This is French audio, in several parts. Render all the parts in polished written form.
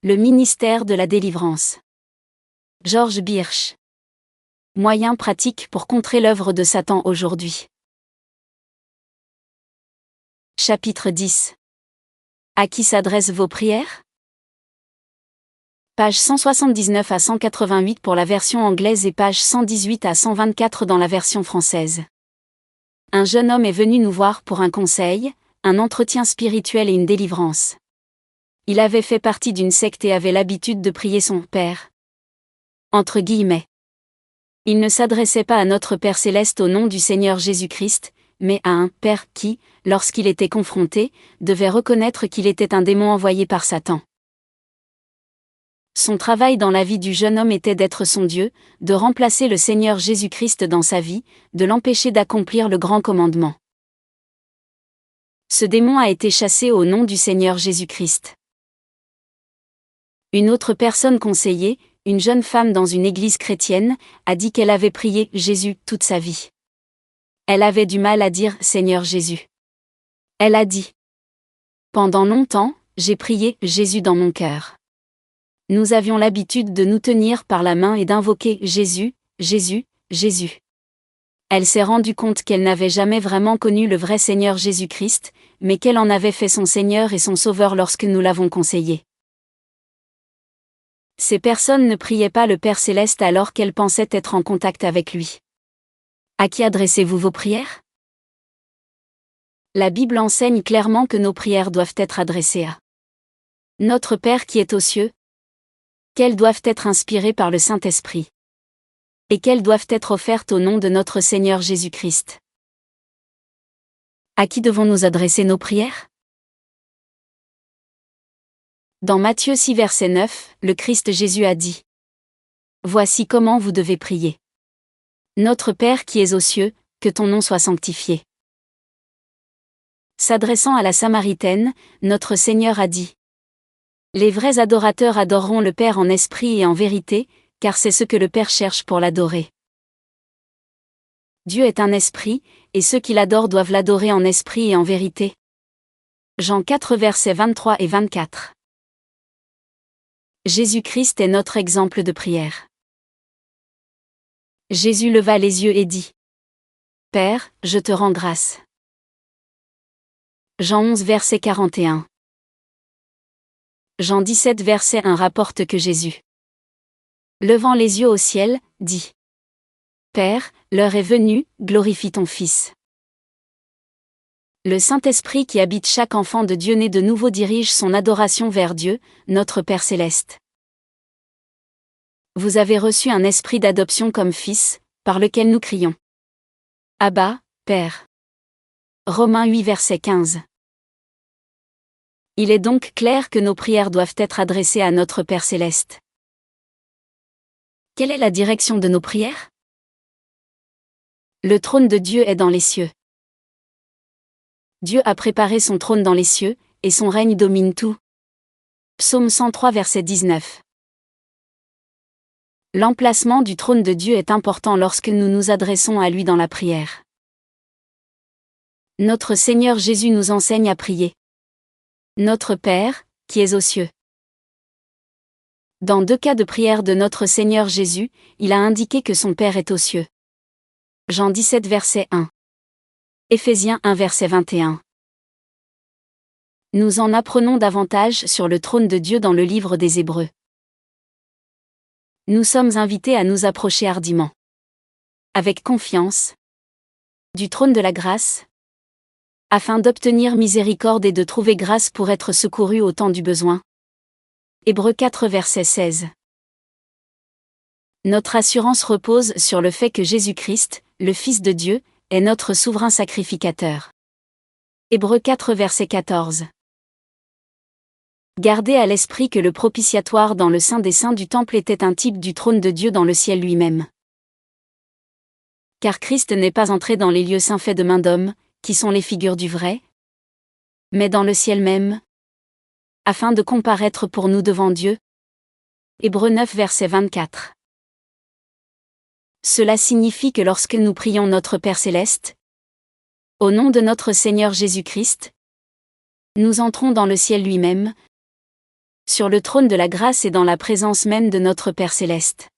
Le ministère de la délivrance. George Birch. Moyens pratiques pour contrer l'œuvre de Satan aujourd'hui. Chapitre 10. À qui s'adressent vos prières? Page 179 à 188 pour la version anglaise et page 118 à 124 dans la version française. Un jeune homme est venu nous voir pour un conseil, un entretien spirituel et une délivrance. Il avait fait partie d'une secte et avait l'habitude de prier son Père. Entre guillemets. Il ne s'adressait pas à notre Père céleste au nom du Seigneur Jésus-Christ, mais à un Père qui, lorsqu'il était confronté, devait reconnaître qu'il était un démon envoyé par Satan. Son travail dans la vie du jeune homme était d'être son Dieu, de remplacer le Seigneur Jésus-Christ dans sa vie, de l'empêcher d'accomplir le grand commandement. Ce démon a été chassé au nom du Seigneur Jésus-Christ. Une autre personne conseillée, une jeune femme dans une église chrétienne, a dit qu'elle avait prié Jésus toute sa vie. Elle avait du mal à dire Seigneur Jésus. Elle a dit: pendant longtemps, j'ai prié Jésus dans mon cœur. Nous avions l'habitude de nous tenir par la main et d'invoquer Jésus, Jésus, Jésus. Elle s'est rendue compte qu'elle n'avait jamais vraiment connu le vrai Seigneur Jésus-Christ, mais qu'elle en avait fait son Seigneur et son Sauveur lorsque nous l'avons conseillé. Ces personnes ne priaient pas le Père céleste alors qu'elles pensaient être en contact avec lui. À qui adressez-vous vos prières? La Bible enseigne clairement que nos prières doivent être adressées à notre Père qui est aux cieux, qu'elles doivent être inspirées par le Saint-Esprit, et qu'elles doivent être offertes au nom de notre Seigneur Jésus-Christ. À qui devons-nous adresser nos prières? Dans Matthieu 6 verset 9, le Christ Jésus a dit: voici comment vous devez prier. Notre Père qui es aux cieux, que ton nom soit sanctifié. S'adressant à la Samaritaine, notre Seigneur a dit: les vrais adorateurs adoreront le Père en esprit et en vérité, car c'est ce que le Père cherche pour l'adorer. Dieu est un esprit, et ceux qui l'adorent doivent l'adorer en esprit et en vérité. Jean 4 versets 23 et 24. Jésus-Christ est notre exemple de prière. Jésus leva les yeux et dit: Père, je te rends grâce. Jean 11 verset 41. Jean 17 verset 1 rapporte que Jésus, levant les yeux au ciel, dit: Père, l'heure est venue, glorifie ton Fils. Le Saint-Esprit qui habite chaque enfant de Dieu né de nouveau dirige son adoration vers Dieu, notre Père céleste. Vous avez reçu un esprit d'adoption comme fils, par lequel nous crions: Abba, Père. Romains 8 verset 15. Il est donc clair que nos prières doivent être adressées à notre Père céleste. Quelle est la direction de nos prières? Le trône de Dieu est dans les cieux. Dieu a préparé son trône dans les cieux, et son règne domine tout. Psaume 103 verset 19. L'emplacement du trône de Dieu est important lorsque nous nous adressons à lui dans la prière. Notre Seigneur Jésus nous enseigne à prier: Notre Père, qui es aux cieux. Dans 2 cas de prière de notre Seigneur Jésus, il a indiqué que son Père est aux cieux. Jean 17 verset 1. Éphésiens 1 verset 21. Nous en apprenons davantage sur le trône de Dieu dans le livre des Hébreux. Nous sommes invités à nous approcher hardiment, avec confiance, du trône de la grâce, afin d'obtenir miséricorde et de trouver grâce pour être secourus au temps du besoin. Hébreux 4 verset 16. Notre assurance repose sur le fait que Jésus-Christ, le Fils de Dieu, est notre souverain sacrificateur. Hébreux 4 verset 14. Gardez à l'esprit que le propitiatoire dans le Saint des Saints du Temple était un type du trône de Dieu dans le ciel lui-même. Car Christ n'est pas entré dans les lieux saints faits de main d'homme, qui sont les figures du vrai, mais dans le ciel même, afin de comparaître pour nous devant Dieu. Hébreux 9 verset 24. Cela signifie que lorsque nous prions notre Père céleste, au nom de notre Seigneur Jésus-Christ, nous entrons dans le ciel lui-même, sur le trône de la grâce et dans la présence même de notre Père céleste.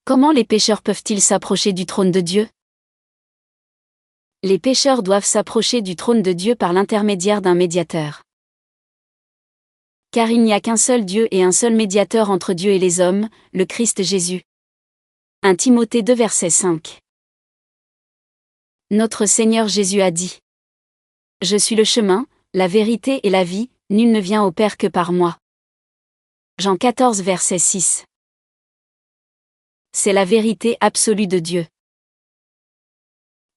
Comment les pécheurs peuvent-ils s'approcher du trône de Dieu? Les pécheurs doivent s'approcher du trône de Dieu par l'intermédiaire d'un médiateur. Car il n'y a qu'un seul Dieu et un seul médiateur entre Dieu et les hommes, le Christ Jésus. 1 Timothée 2 verset 5. Notre Seigneur Jésus a dit: Je suis le chemin, la vérité et la vie, nul ne vient au Père que par moi. Jean 14 verset 6. C'est la vérité absolue de Dieu.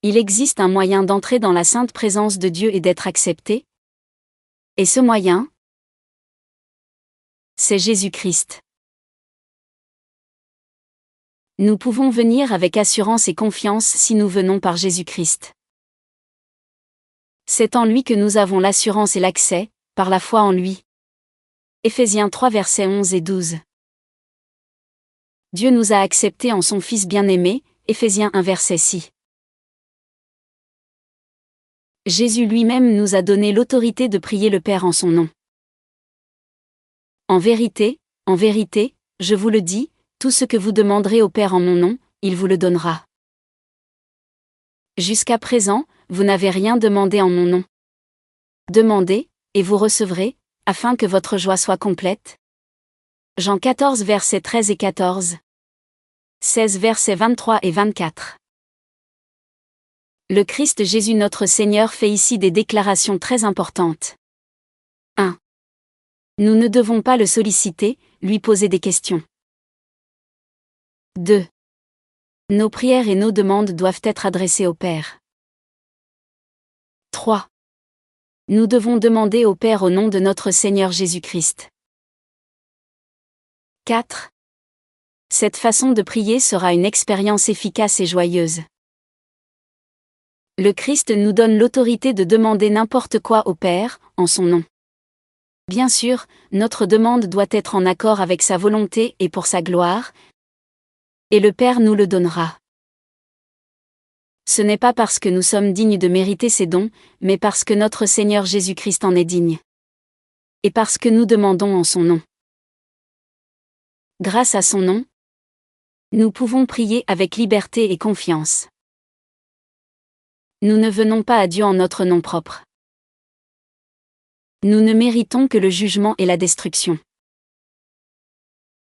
Il existe un moyen d'entrer dans la sainte présence de Dieu et d'être accepté. Et ce moyen, c'est Jésus-Christ. Nous pouvons venir avec assurance et confiance si nous venons par Jésus-Christ. C'est en lui que nous avons l'assurance et l'accès, par la foi en lui. Éphésiens 3 versets 11 et 12. Dieu nous a acceptés en son Fils bien-aimé, Éphésiens 1 verset 6. Jésus lui-même nous a donné l'autorité de prier le Père en son nom. En vérité, je vous le dis, tout ce que vous demanderez au Père en mon nom, il vous le donnera. Jusqu'à présent, vous n'avez rien demandé en mon nom. Demandez, et vous recevrez, afin que votre joie soit complète. Jean 14 versets 13 et 14. 16 versets 23 et 24. Le Christ Jésus notre Seigneur fait ici des déclarations très importantes. 1. Nous ne devons pas le solliciter, lui poser des questions. 2. Nos prières et nos demandes doivent être adressées au Père. 3. Nous devons demander au Père au nom de notre Seigneur Jésus-Christ. 4. Cette façon de prier sera une expérience efficace et joyeuse. Le Christ nous donne l'autorité de demander n'importe quoi au Père, en son nom. Bien sûr, notre demande doit être en accord avec sa volonté et pour sa gloire, et le Père nous le donnera. Ce n'est pas parce que nous sommes dignes de mériter ces dons, mais parce que notre Seigneur Jésus-Christ en est digne. Et parce que nous demandons en son nom. Grâce à son nom, nous pouvons prier avec liberté et confiance. Nous ne venons pas à Dieu en notre nom propre. Nous ne méritons que le jugement et la destruction.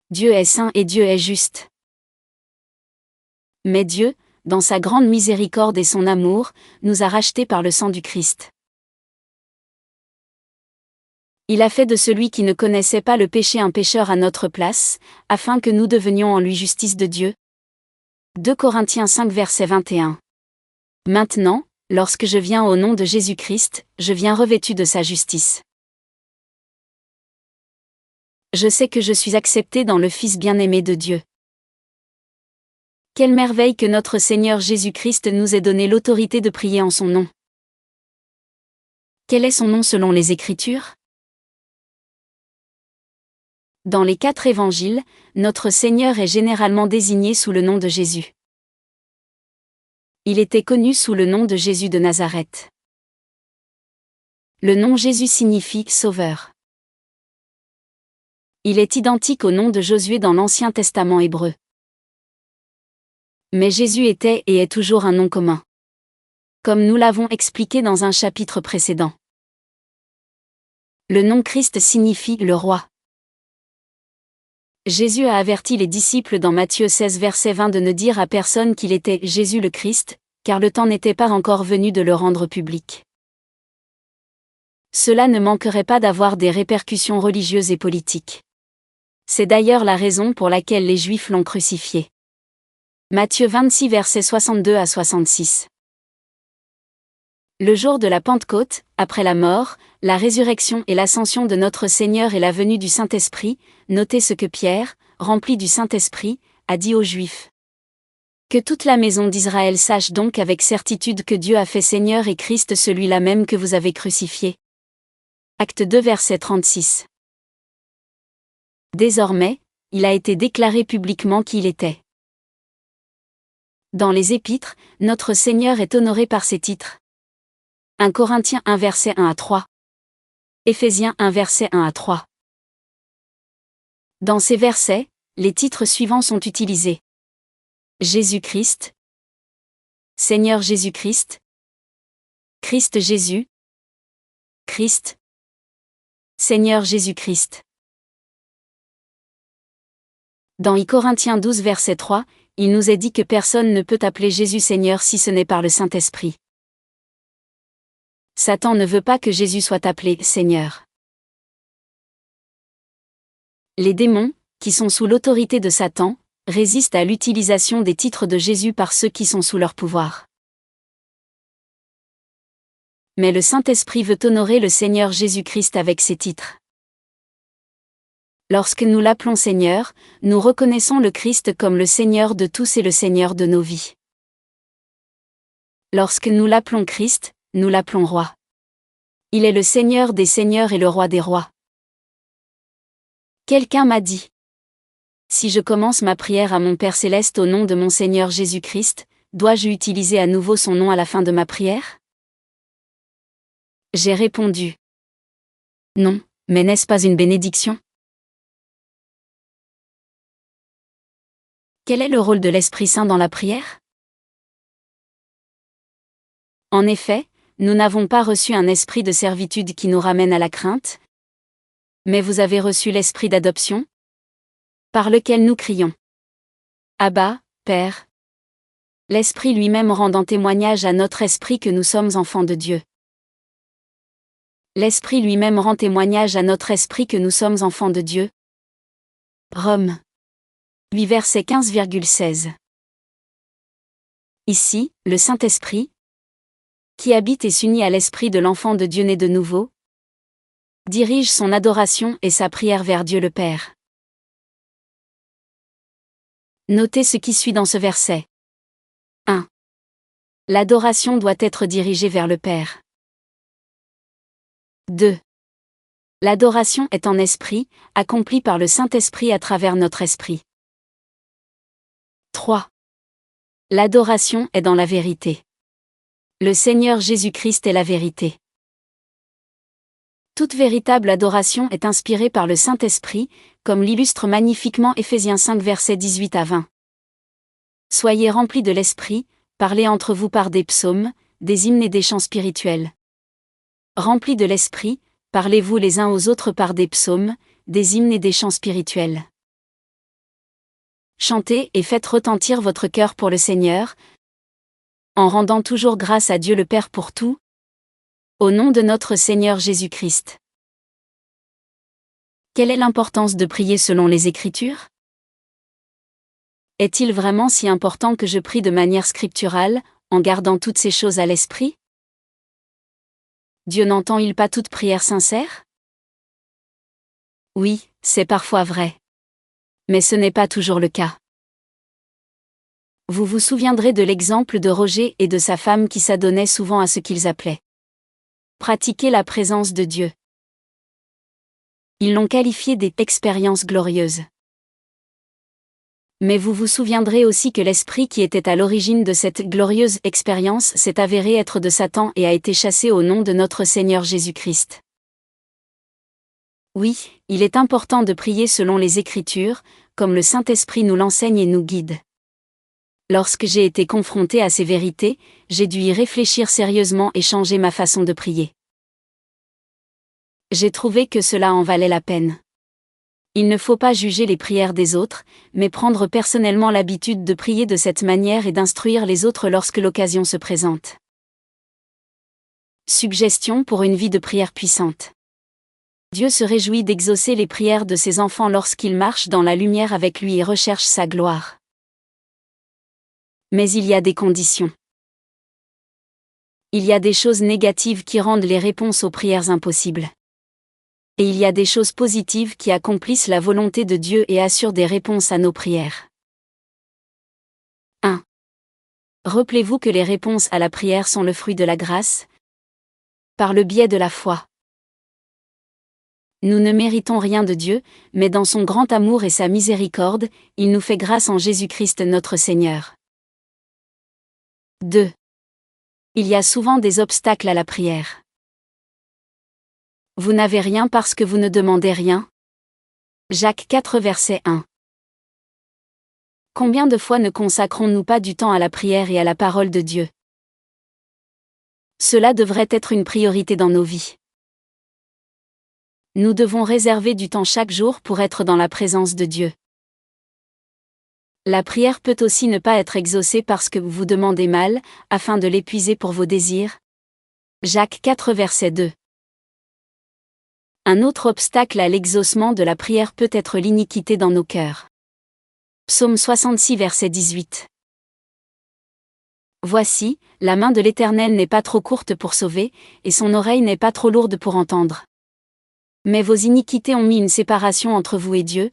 Dieu est saint et Dieu est juste. Mais Dieu, dans sa grande miséricorde et son amour, nous a rachetés par le sang du Christ. Il a fait de celui qui ne connaissait pas le péché un pécheur à notre place, afin que nous devenions en lui justice de Dieu. 2 Corinthiens 5 verset 21. Maintenant, lorsque je viens au nom de Jésus-Christ, je viens revêtu de sa justice. Je sais que je suis accepté dans le Fils bien-aimé de Dieu. Quelle merveille que notre Seigneur Jésus-Christ nous ait donné l'autorité de prier en son nom. Quel est son nom selon les Écritures? Dans les 4 évangiles, notre Seigneur est généralement désigné sous le nom de Jésus. Il était connu sous le nom de Jésus de Nazareth. Le nom Jésus signifie « Sauveur ». Il est identique au nom de Josué dans l'Ancien Testament hébreu. Mais Jésus était et est toujours un nom commun. Comme nous l'avons expliqué dans un chapitre précédent. Le nom Christ signifie « le roi ». Jésus a averti les disciples dans Matthieu 16 verset 20 de ne dire à personne qu'il était Jésus le Christ, car le temps n'était pas encore venu de le rendre public. Cela ne manquerait pas d'avoir des répercussions religieuses et politiques. C'est d'ailleurs la raison pour laquelle les Juifs l'ont crucifié. Matthieu 26 versets 62 à 66. Le jour de la Pentecôte, après la mort, la résurrection et l'ascension de notre Seigneur et la venue du Saint-Esprit, notez ce que Pierre, rempli du Saint-Esprit, a dit aux Juifs. Que toute la maison d'Israël sache donc avec certitude que Dieu a fait Seigneur et Christ celui-là même que vous avez crucifié. Acte 2 verset 36. Désormais, il a été déclaré publiquement qui il était. Dans les Épîtres, notre Seigneur est honoré par ses titres. 1 Corinthiens 1 verset 1 à 3. Éphésiens 1 versets 1 à 3. Dans ces versets, les titres suivants sont utilisés. Jésus-Christ, Seigneur Jésus-Christ, Christ Jésus, Christ, Seigneur Jésus-Christ. Dans Corinthiens 12 verset 3, il nous est dit que personne ne peut appeler Jésus Seigneur si ce n'est par le Saint-Esprit. Satan ne veut pas que Jésus soit appelé Seigneur. Les démons, qui sont sous l'autorité de Satan, résistent à l'utilisation des titres de Jésus par ceux qui sont sous leur pouvoir. Mais le Saint-Esprit veut honorer le Seigneur Jésus-Christ avec ses titres. Lorsque nous l'appelons Seigneur, nous reconnaissons le Christ comme le Seigneur de tous et le Seigneur de nos vies. Lorsque nous l'appelons Christ, nous l'appelons Roi. Il est le Seigneur des Seigneurs et le Roi des Rois. Quelqu'un m'a dit: si je commence ma prière à mon Père Céleste au nom de mon Seigneur Jésus-Christ, dois-je utiliser à nouveau son nom à la fin de ma prière? J'ai répondu: non, mais n'est-ce pas une bénédiction? Quel est le rôle de l'Esprit Saint dans la prière? En effet, nous n'avons pas reçu un esprit de servitude qui nous ramène à la crainte, mais vous avez reçu l'esprit d'adoption, par lequel nous crions: Abba, Père. L'Esprit lui-même rendant témoignage à notre esprit que nous sommes enfants de Dieu. L'Esprit lui-même rend témoignage à notre esprit que nous sommes enfants de Dieu. Romains 8 verset 15,16. Ici, le Saint-Esprit, qui habite et s'unit à l'esprit de l'enfant de Dieu né de nouveau, dirige son adoration et sa prière vers Dieu le Père. Notez ce qui suit dans ce verset. 1. L'adoration doit être dirigée vers le Père. 2. L'adoration est en esprit, accomplie par le Saint-Esprit à travers notre esprit. 3. L'adoration est dans la vérité. Le Seigneur Jésus-Christ est la vérité. Toute véritable adoration est inspirée par le Saint-Esprit, comme l'illustre magnifiquement Éphésiens 5 versets 18 à 20. Soyez remplis de l'Esprit, parlez entre vous par des psaumes, des hymnes et des chants spirituels. Remplis de l'Esprit, parlez-vous les uns aux autres par des psaumes, des hymnes et des chants spirituels. Chantez et faites retentir votre cœur pour le Seigneur, en rendant toujours grâce à Dieu le Père pour tout, au nom de notre Seigneur Jésus-Christ. Quelle est l'importance de prier selon les Écritures? Est-il vraiment si important que je prie de manière scripturale, en gardant toutes ces choses à l'esprit? Dieu n'entend-il pas toute prière sincère? Oui, c'est parfois vrai. Mais ce n'est pas toujours le cas. Vous vous souviendrez de l'exemple de Roger et de sa femme qui s'adonnaient souvent à ce qu'ils appelaient pratiquer la présence de Dieu. Ils l'ont qualifié d'expérience glorieuse. Mais vous vous souviendrez aussi que l'esprit qui était à l'origine de cette glorieuse expérience s'est avéré être de Satan et a été chassé au nom de notre Seigneur Jésus-Christ. Oui, il est important de prier selon les Écritures, comme le Saint-Esprit nous l'enseigne et nous guide. Lorsque j'ai été confronté à ces vérités, j'ai dû y réfléchir sérieusement et changer ma façon de prier. J'ai trouvé que cela en valait la peine. Il ne faut pas juger les prières des autres, mais prendre personnellement l'habitude de prier de cette manière et d'instruire les autres lorsque l'occasion se présente. Suggestion pour une vie de prière puissante. Dieu se réjouit d'exaucer les prières de ses enfants lorsqu'ils marchent dans la lumière avec lui et recherchent sa gloire. Mais il y a des conditions. Il y a des choses négatives qui rendent les réponses aux prières impossibles. Et il y a des choses positives qui accomplissent la volonté de Dieu et assurent des réponses à nos prières. 1. Rappelez-vous que les réponses à la prière sont le fruit de la grâce, par le biais de la foi. Nous ne méritons rien de Dieu, mais dans son grand amour et sa miséricorde, il nous fait grâce en Jésus-Christ notre Seigneur. 2. Il y a souvent des obstacles à la prière. Vous n'avez rien parce que vous ne demandez rien. Jacques 4 verset 1. Combien de fois ne consacrons-nous pas du temps à la prière et à la parole de Dieu? Cela devrait être une priorité dans nos vies. Nous devons réserver du temps chaque jour pour être dans la présence de Dieu. La prière peut aussi ne pas être exaucée parce que vous demandez mal, afin de l'épuiser pour vos désirs. Jacques 4 verset 2. Un autre obstacle à l'exaucement de la prière peut être l'iniquité dans nos cœurs. Psaume 66 verset 18. Voici, la main de l'Éternel n'est pas trop courte pour sauver, et son oreille n'est pas trop lourde pour entendre. Mais vos iniquités ont mis une séparation entre vous et Dieu,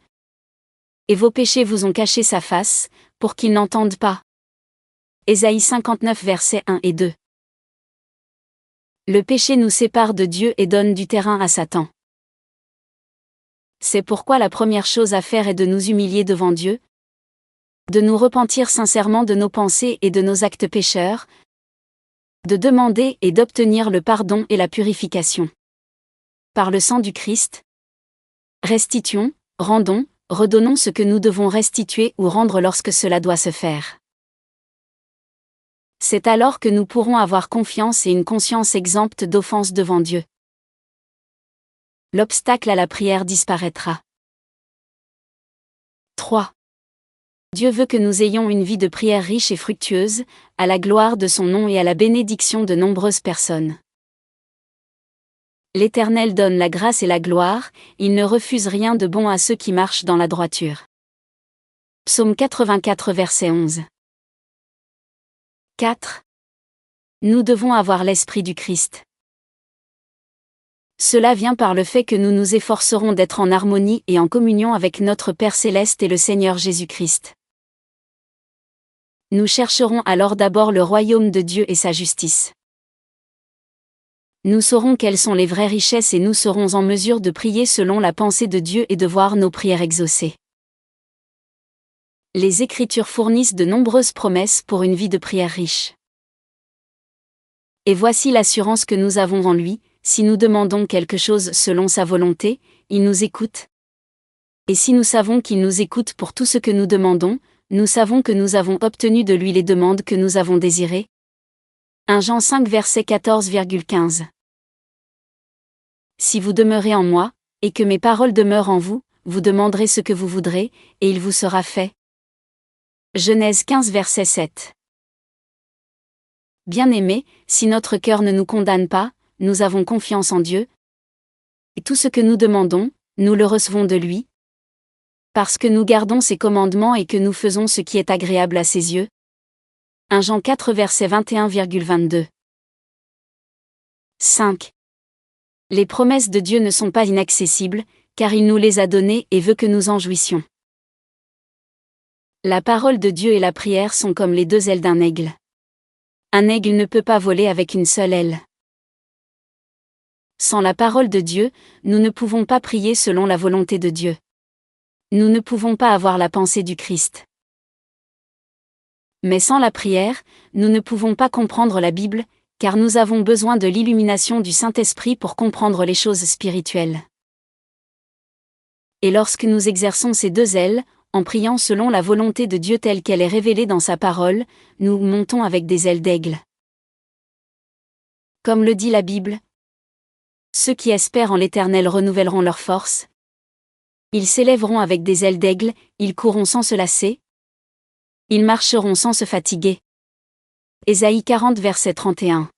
et vos péchés vous ont caché sa face, pour qu'il n'entende pas. Ésaïe 59 versets 1 et 2. Le péché nous sépare de Dieu et donne du terrain à Satan. C'est pourquoi la première chose à faire est de nous humilier devant Dieu, de nous repentir sincèrement de nos pensées et de nos actes pécheurs, de demander et d'obtenir le pardon et la purification. Par le sang du Christ, restituons, rendons, redonnons ce que nous devons restituer ou rendre lorsque cela doit se faire. C'est alors que nous pourrons avoir confiance et une conscience exempte d'offense devant Dieu. L'obstacle à la prière disparaîtra. 3. Dieu veut que nous ayons une vie de prière riche et fructueuse, à la gloire de son nom et à la bénédiction de nombreuses personnes. L'Éternel donne la grâce et la gloire, il ne refuse rien de bon à ceux qui marchent dans la droiture. Psaume 84 verset 11. 4. Nous devons avoir l'esprit du Christ. Cela vient par le fait que nous nous efforcerons d'être en harmonie et en communion avec notre Père céleste et le Seigneur Jésus-Christ. Nous chercherons alors d'abord le royaume de Dieu et sa justice. Nous saurons quelles sont les vraies richesses et nous serons en mesure de prier selon la pensée de Dieu et de voir nos prières exaucées. Les Écritures fournissent de nombreuses promesses pour une vie de prière riche. Et voici l'assurance que nous avons en lui, si nous demandons quelque chose selon sa volonté, il nous écoute. Et si nous savons qu'il nous écoute pour tout ce que nous demandons, nous savons que nous avons obtenu de lui les demandes que nous avons désirées. 1 Jean 5 verset 14,15. Si vous demeurez en moi, et que mes paroles demeurent en vous, vous demanderez ce que vous voudrez, et il vous sera fait. Genèse 15 verset 7. Bien-aimés, si notre cœur ne nous condamne pas, nous avons confiance en Dieu. Et tout ce que nous demandons, nous le recevons de lui. Parce que nous gardons ses commandements et que nous faisons ce qui est agréable à ses yeux. 1 Jean 4 verset 21,22. 5. Les promesses de Dieu ne sont pas inaccessibles, car il nous les a données et veut que nous en jouissions. La parole de Dieu et la prière sont comme les deux ailes d'un aigle. Un aigle ne peut pas voler avec une seule aile. Sans la parole de Dieu, nous ne pouvons pas prier selon la volonté de Dieu. Nous ne pouvons pas avoir la pensée du Christ. Mais sans la prière, nous ne pouvons pas comprendre la Bible, car nous avons besoin de l'illumination du Saint-Esprit pour comprendre les choses spirituelles. Et lorsque nous exerçons ces deux ailes, en priant selon la volonté de Dieu telle qu'elle est révélée dans sa parole, nous montons avec des ailes d'aigle. Comme le dit la Bible, ceux qui espèrent en l'Éternel renouvelleront leur force. Ils s'élèveront avec des ailes d'aigle, ils courront sans se lasser. Ils marcheront sans se fatiguer. Ésaïe 40 verset 31.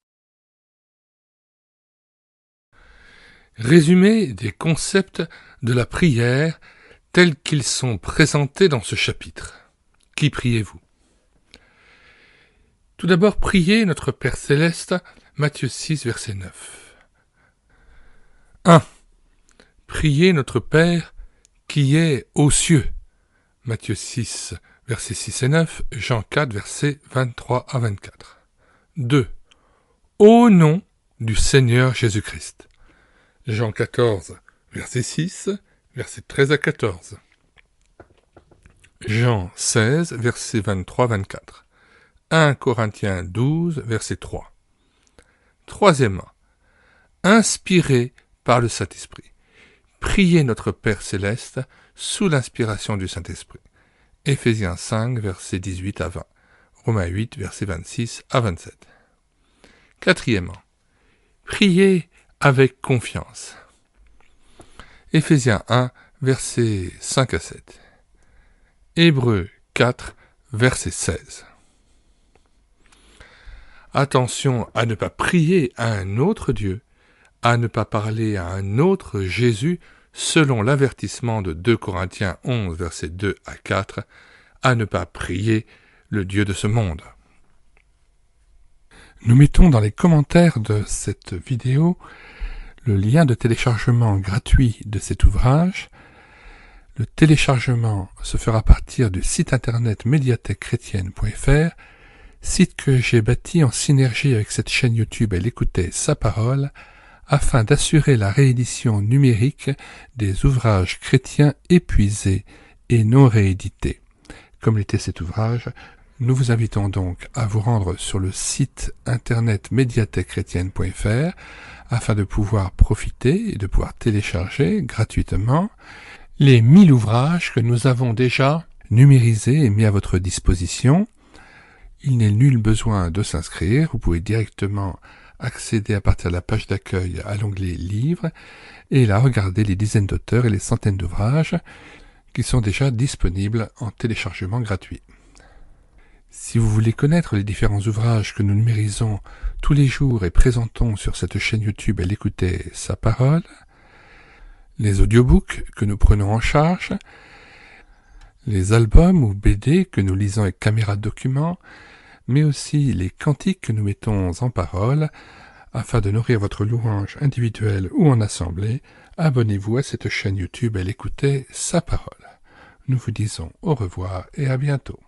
Résumé des concepts de la prière tels qu'ils sont présentés dans ce chapitre. Qui priez-vous? Tout d'abord, priez notre Père Céleste, Matthieu 6 verset 9. 1. Priez notre Père qui est aux cieux. Matthieu 6 versets 6 et 9, Jean 4 versets 23 à 24. 2. Au nom du Seigneur Jésus-Christ. Jean 14 verset 6, versets 13 à 14. Jean 16 versets 23-24. 1 Corinthiens 12 verset 3. Troisièmement, inspiré par le Saint-Esprit. Priez notre Père céleste sous l'inspiration du Saint-Esprit. Éphésiens 5, versets 18 à 20. Romains 8, versets 26 à 27. Quatrièmement, priez avec confiance. Éphésiens 1, versets 5 à 7. Hébreux 4, verset 16. Attention à ne pas prier à un autre Dieu, à ne pas parler à un autre Jésus, selon l'avertissement de 2 Corinthiens 11, versets 2 à 4, à ne pas prier le Dieu de ce monde. Nous mettons dans les commentaires de cette vidéo le lien de téléchargement gratuit de cet ouvrage. Le téléchargement se fera à partir du site internet médiathèquechrétienne.fr, site que j'ai bâti en synergie avec cette chaîne YouTube Elle écoutait sa parole, afin d'assurer la réédition numérique des ouvrages chrétiens épuisés et non réédités. Comme l'était cet ouvrage, nous vous invitons donc à vous rendre sur le site internet médiathèquechrétienne.fr afin de pouvoir profiter et de pouvoir télécharger gratuitement les 1000 ouvrages que nous avons déjà numérisés et mis à votre disposition. Il n'est nul besoin de s'inscrire, vous pouvez directement accéder à partir de la page d'accueil à l'onglet Livres et là regarder les dizaines d'auteurs et les centaines d'ouvrages qui sont déjà disponibles en téléchargement gratuit. Si vous voulez connaître les différents ouvrages que nous numérisons tous les jours et présentons sur cette chaîne YouTube Elle écoutait sa parole, les audiobooks que nous prenons en charge, les albums ou BD que nous lisons avec caméra de document, mais aussi les cantiques que nous mettons en parole, afin de nourrir votre louange individuelle ou en assemblée, abonnez-vous à cette chaîne YouTube Elle écoutait sa parole. Nous vous disons au revoir et à bientôt.